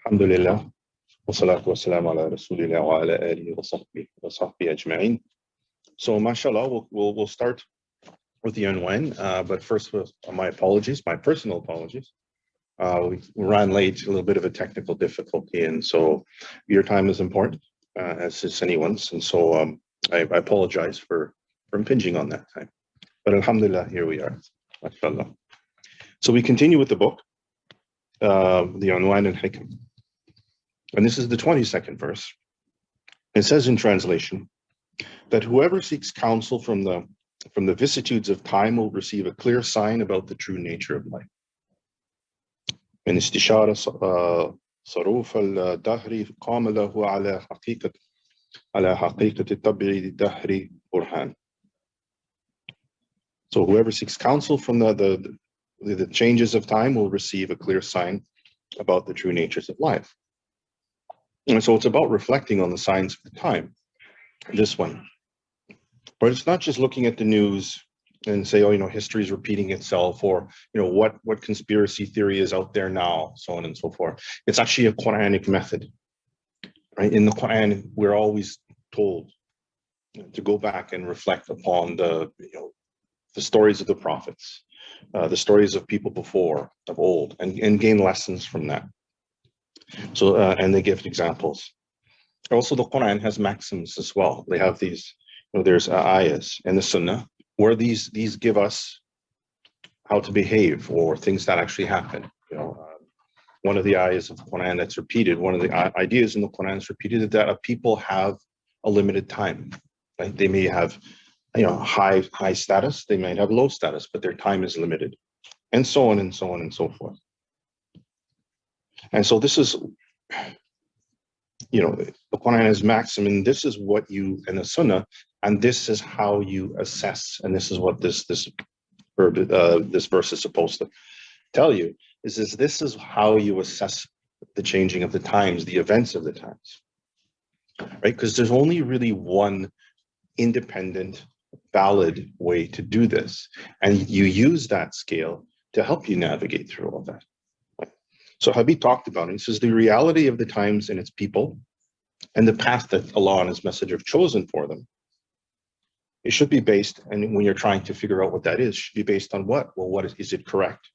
Alhamdulillah, wassalatu wassalamu ala rasulillah wa ala alihi wa sahbihi ajma'in. So, mashallah, we'll start with the Unwaan, but first, my apologies, my personal apologies. We ran late, a little bit of a technical difficulty, and so your time is important, as is anyone's, and so I apologize for impinging on that time. But alhamdulillah, here we are, mashallah. So we continue with the book, the Unwaan and Hikam. And this is the 22nd verse. It says in translation that whoever seeks counsel from the vicissitudes of time will receive a clear sign about the true nature of life. من استشارة صروف الدهر قام له على حقيقة الطبع الدهر برهان. So whoever seeks counsel from the changes of time will receive a clear sign about the true natures of life. And so it's about reflecting on the signs of the time, this one. But it's not just looking at the news and say, oh, history is repeating itself, or, what conspiracy theory is out there now, so on and so forth. It's actually a Quranic method, right? In the Quran, we're always told to go back and reflect upon the stories of the prophets, the stories of people before, of old, and gain lessons from that. So, and they give examples. Also, the Quran has maxims as well. They have these, there's ayahs and the Sunnah, where these give us how to behave or things that actually happen. One of the ayahs of the Quran that's repeated, one of the ideas in the Quran is repeated, that people have a limited time. Right? They may have, high status. They might have low status, but their time is limited, and so on and so on and so forth. And so this is, the Quran has maxim, and this is what and the Sunnah, and this is how you assess, and this is what this verse is supposed to tell you, is this is how you assess the changing of the times, the events of the times, right? Because there's only really one independent, valid way to do this, and you use that scale to help you navigate through all that. So Habib talked about it. He says the reality of the times and its people and the path that Allah and His Messenger have chosen for them, it should be based, and when you're trying to figure out what that is, should be based on what? Well, what is it correct?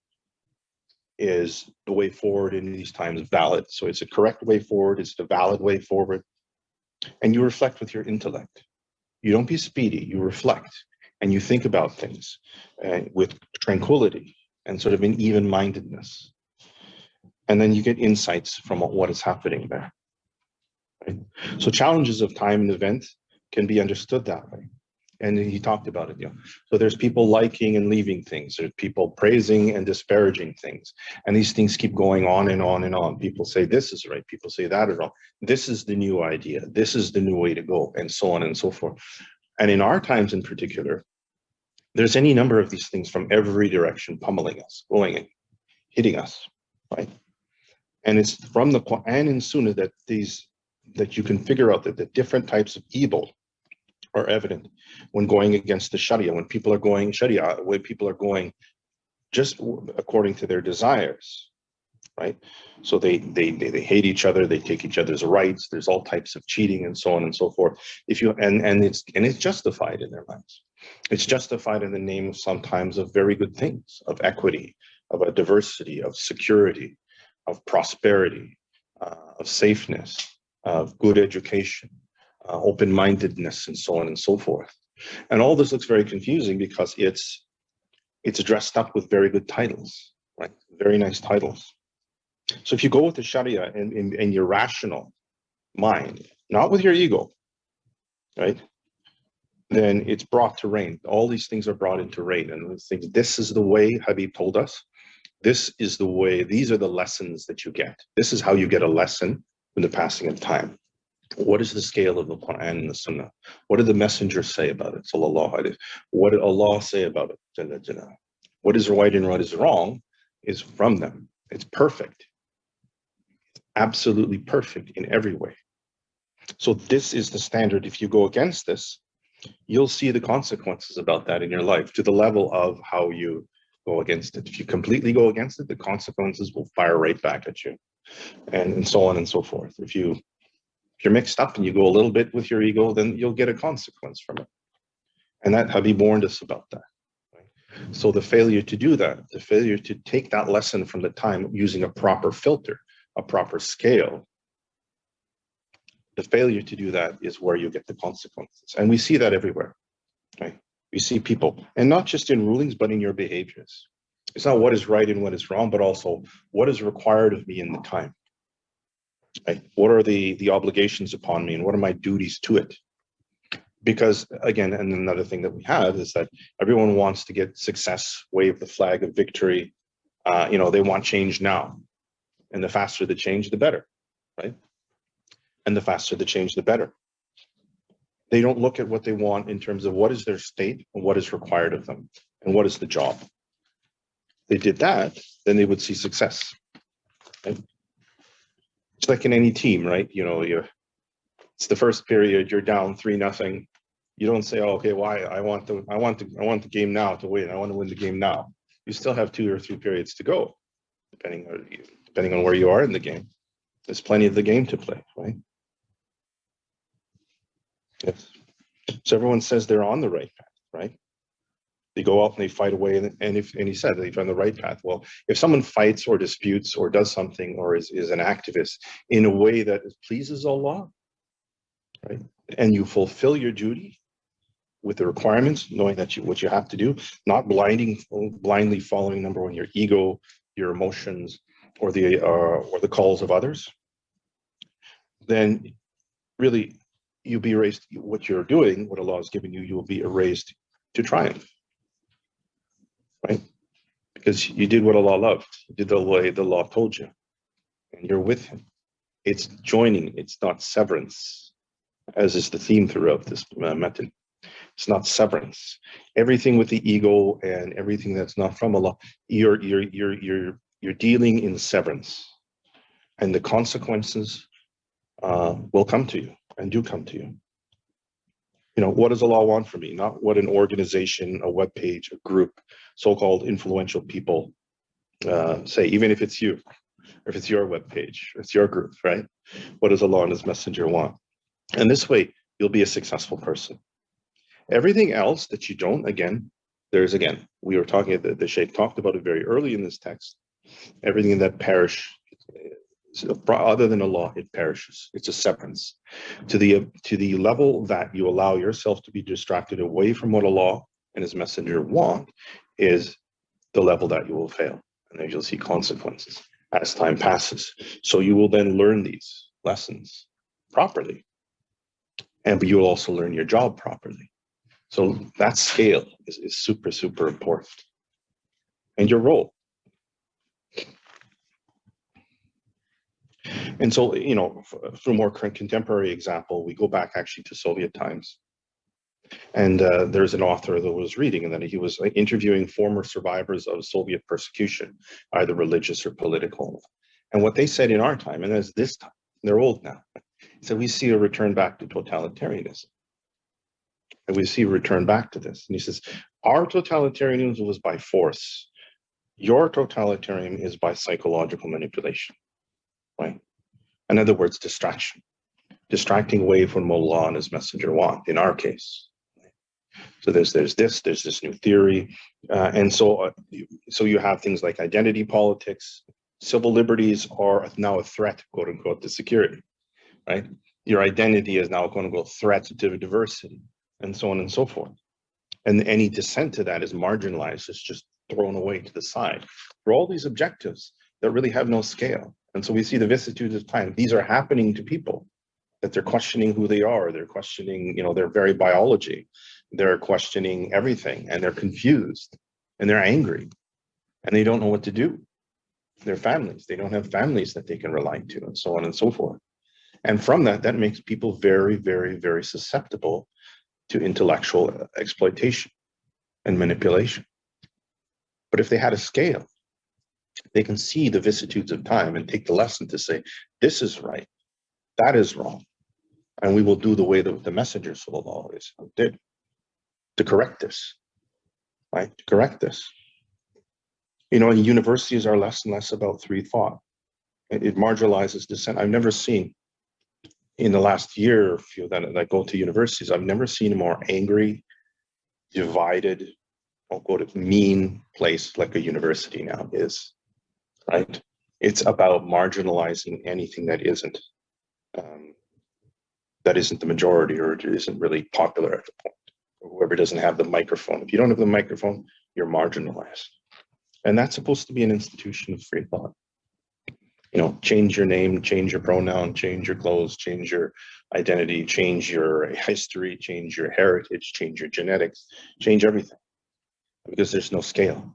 Is the way forward in these times valid? So it's a correct way forward, is it a valid way forward? And you reflect with your intellect. You don't be speedy, you reflect, and you think about things with tranquility and sort of an even-mindedness. And then you get insights from what is happening there. Right? So challenges of time and event can be understood that way. And he talked about it. So there's people liking and leaving things. There's people praising and disparaging things. And these things keep going on and on and on. People say this is right. People say that is wrong. This is the new idea. This is the new way to go, and so on and so forth. And in our times in particular, there's any number of these things from every direction pummeling us, going and hitting us, right? And it's from the Quran and Sunnah that you can figure out that the different types of evil are evident when going against the Sharia, when people are going Sharia, when people are going just according to their desires, right? So they hate each other, they take each other's rights. There's all types of cheating and so on and so forth. And it's justified in their minds. It's justified in the name of sometimes of very good things, of equity, of a diversity, of security, of prosperity, of safeness, of good education, open-mindedness, and so on and so forth. And all this looks very confusing because it's dressed up with very good titles, right? Very nice titles. So if you go with the Sharia in your rational mind, not with your ego, right? Then it's brought to reign. All these things are brought into reign. And this is the way Habib told us. This is the way, these are the lessons that you get. This is how you get a lesson in the passing of time. What is the scale of the Quran and the Sunnah? What did the messengers say about it? Sallallahu alayhi. What did Allah say about it? Jalla Jalla. What is right and what is wrong is from them. It's perfect. Absolutely perfect in every way. So this is the standard. If you go against this, you'll see the consequences about that in your life to the level of how you go against it. If you completely go against it, the consequences will fire right back at you. and so on and so forth. If you're mixed up and you go a little bit with your ego, then you'll get a consequence from it. And that Habib warned us about that. Right? So the failure to do that, the failure to take that lesson from the time using a proper filter, a proper scale, the failure to do that is where you get the consequences. And we see that everywhere. Right? We see people, and not just in rulings, but in your behaviors. It's not what is right and what is wrong, but also what is required of me in the time. Right? What are the obligations upon me, and what are my duties to it? Because again, and another thing that we have is that everyone wants to get success, wave the flag of victory. They want change now, and the faster the change, the better, right? And the faster the change, the better. They don't look at what they want in terms of what is their state and what is required of them and what is the job. If they did that, then they would see success. Right? It's like in any team, right? It's the first period, you're down 3-0. You don't say, "Oh, okay, why? I want the game now to win. I want to win the game now." You still have 2 or 3 periods to go, depending on where you are in the game. There's plenty of the game to play, right? Yes. So everyone says they're on the right path, right? They go out and they fight away, and he said they're on the right path. Well, if someone fights or disputes or does something or is an activist in a way that pleases Allah, right, and you fulfill your duty with the requirements, knowing that what you have to do, not blindly following, number one, your ego, your emotions, or the calls of others, then really you'll be raised. What you're doing, what Allah has given you, you will be raised to triumph, right? Because you did what Allah loved. You did the way the law told you, and you're with Him. It's joining. It's not severance, as is the theme throughout this method. It's not severance. Everything with the ego and everything that's not from Allah, you're dealing in severance, and the consequences will come to you and do come to you. What does Allah want from me? Not what an organization, a web page, a group, so-called influential people say, even if it's you, or if it's your web page, or it's your group, right? What does Allah and His Messenger want? And this way, you'll be a successful person. Everything else that you don't, we were talking, the Sheikh talked about it very early in this text. Everything that perish, other than Allah, it perishes. It's a severance. To the level that you allow yourself to be distracted away from what Allah and His Messenger want is the level that you will fail. And then you'll see consequences as time passes. So you will then learn these lessons properly. But you will also learn your job properly. So that scale is super, super important. And your role. And so, for a more contemporary example, we go back actually to Soviet times. And there's an author that was reading, and then he was interviewing former survivors of Soviet persecution, either religious or political. And what they said in our time, and as this time, they're old now, so we see a return back to totalitarianism. And we see a return back to this. And he says, our totalitarianism was by force. Your totalitarian is by psychological manipulation, right? In other words, distraction. Distracting away from what Allah and His Messenger want, in our case. So there's this new theory. And so you have things like identity politics. Civil liberties are now a threat, quote unquote, to security, right? Your identity is now, quote unquote, threat to diversity, and so on and so forth. And any dissent to that is marginalized. It's just thrown away to the side for all these objectives that really have no scale. And so we see the vicissitudes of time. These are happening to people, that they're questioning who they are. They're questioning, their very biology. They're questioning everything, and they're confused, and they're angry, and they don't know what to do. Their families, they don't have families that they can rely to, and so on and so forth. And from that makes people very, very, very susceptible to intellectual exploitation and manipulation. But if they had a scale, they can see the vicissitudes of time and take the lesson to say, this is right, that is wrong. And we will do the way that the Messenger Sallallahu Alaihi Wasallam did to correct this, right? To correct this. Universities are less and less about free thought. It marginalizes dissent. I've never seen in the last year or few that go to universities, I've never seen a more angry, divided, I'll go to mean place like a university now is, right? It's about marginalizing anything um, that isn't the majority or it isn't really popular at the point. Or whoever doesn't have the microphone. If you don't have the microphone, you're marginalized. And that's supposed to be an institution of free thought. You know, change your name, change your pronoun, change your clothes, change your identity, change your history, change your heritage, change your genetics, change everything, because there's no scale.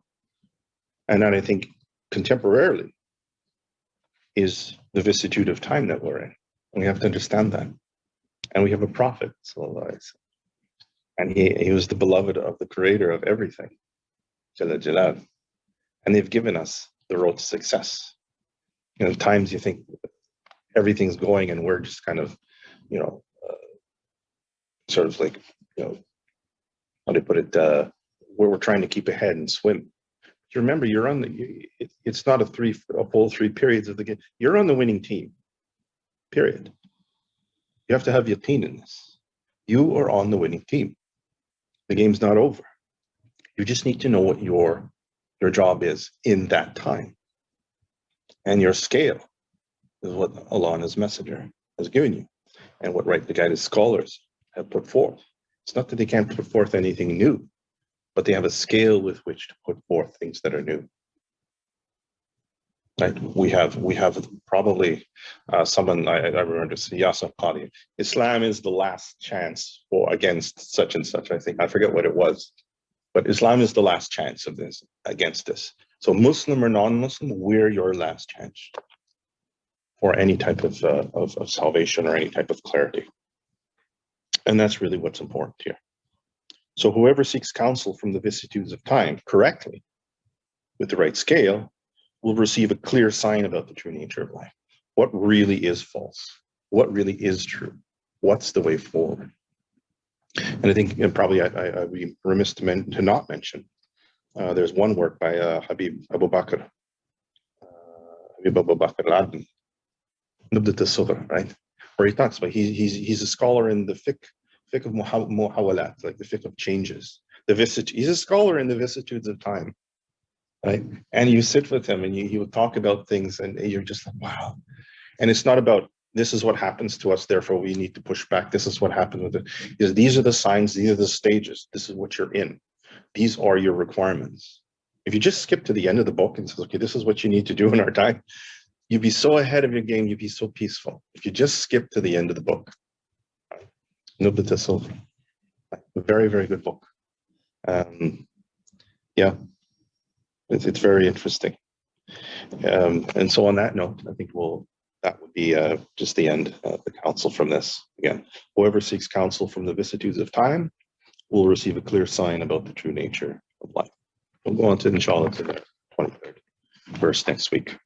And then I think contemporarily is the vicissitude of time that we're in. And we have to understand that. And we have a prophet, and he was the beloved of the creator of everything, Jalla Jalal. And they've given us the road to success. You know, times you think everything's going and we're just kind of, you know, sort of like, you know, how do you put it, where we're trying to keep ahead and swim. You remember, you're on it's not a full three periods of the game. You're on the winning team, period. You have to have yaqeen in this. You are on the winning team. The game's not over. You just need to know what your job is in that time. And your scale is what Allah and His Messenger has given you, and what rightly guided scholars have put forth. It's not that they can't put forth anything new, but they have a scale with which to put forth things that are new. Right? We have probably someone I remember to say, Yasser Qadi, Islam is the last chance for against such and such. I forget what it was, but Islam is the last chance of this against this. So Muslim or non-Muslim, we're your last chance for any type of salvation or any type of clarity. And that's really what's important here. So whoever seeks counsel from the vicissitudes of time correctly, with the right scale, will receive a clear sign about the true nature of life. What really is false? What really is true? What's the way forward? And I think probably I'd be remiss to not mention, there's one work by Habib Abu Bakr al-Adn, Nubdat al-Sughra, right? Where he talks about, he's a scholar in the fiqh of muhawalat, like the fiqh of changes. He's a scholar in the vicissitudes of time, right? And you sit with him and he would talk about things and you're just like, wow. And it's not about, this is what happens to us, therefore we need to push back. This is what happened with it. These are the signs, these are the stages. This is what you're in. These are your requirements. If you just skip to the end of the book and says, okay, this is what you need to do in our time, you'd be so ahead of your game, you'd be so peaceful. If you just skip to the end of the book. Nubdat al-Sughra. A very, very good book. Yeah, it's very interesting. And so on that note, I think that would be just the end of the counsel from this. Again, whoever seeks counsel from the vicissitudes of time will receive a clear sign about the true nature of life. We'll go on to, inshallah, to the 23rd verse next week.